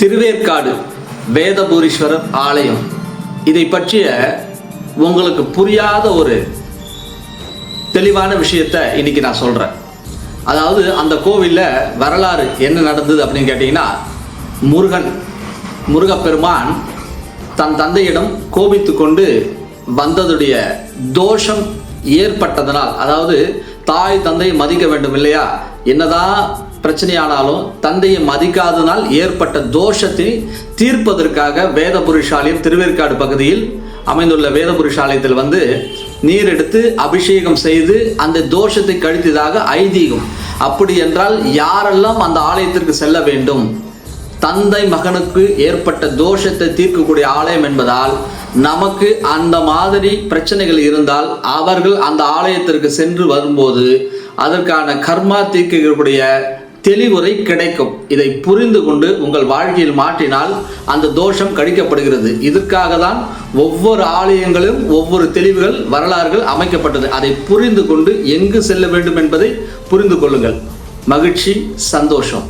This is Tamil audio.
திருவேற்காடு வேதபுரீஸ்வரர் ஆலயம், இதை பற்றிய உங்களுக்கு புரியாத ஒரு தெளிவான விஷயத்தை இன்னைக்கு நான் சொல்கிறேன். அதாவது அந்த கோவிலில் வரலாறு என்ன நடந்தது அப்படின்னு கேட்டிங்கன்னா, முருகப்பெருமான் தன் தந்தையிடம் கோபித்து கொண்டு வந்ததுடைய தோஷம் ஏற்பட்டதனால், அதாவது தாய் தந்தையை மதிக்க வேண்டும் இல்லையா, என்னதான் பிரச்சனையானாலும் தந்தையை மதிக்காதனால் ஏற்பட்ட தோஷத்தை தீர்ப்பதற்காக வேதபுரீஷாலயம் திருவேற்காடு பகுதியில் அமைந்துள்ள வேதபுரீஷாலயத்தில் நீர் எடுத்து அபிஷேகம் செய்து அந்த தோஷத்தை கழித்ததாக ஐதீகம். அப்படி என்றால் யாரெல்லாம் அந்த ஆலயத்திற்கு செல்ல வேண்டும்? தந்தை மகனுக்கு ஏற்பட்ட தோஷத்தை தீர்க்கக்கூடிய ஆலயம் என்பதால் நமக்கு அந்த மாதிரி பிரச்சனைகள் இருந்தால் அவர்கள் அந்த ஆலயத்திற்கு சென்று வரும்போது அதற்கான கர்மா தீர்க்கக்கூடிய தெளிவுரை கிடைக்கும். இதை புரிந்து கொண்டு உங்கள் வாழ்க்கையில் மாற்றினால் அந்த தோஷம் கழிக்கப்படுகிறது. இதற்காக தான் ஒவ்வொரு ஆலயங்களும் ஒவ்வொரு தெளிவுகள் வரலாறுகள் அமைக்கப்பட்டது. அதை புரிந்து கொண்டு எங்கு செல்ல வேண்டும் என்பதை புரிந்து கொள்ளுங்கள். மகிழ்ச்சி, சந்தோஷம்.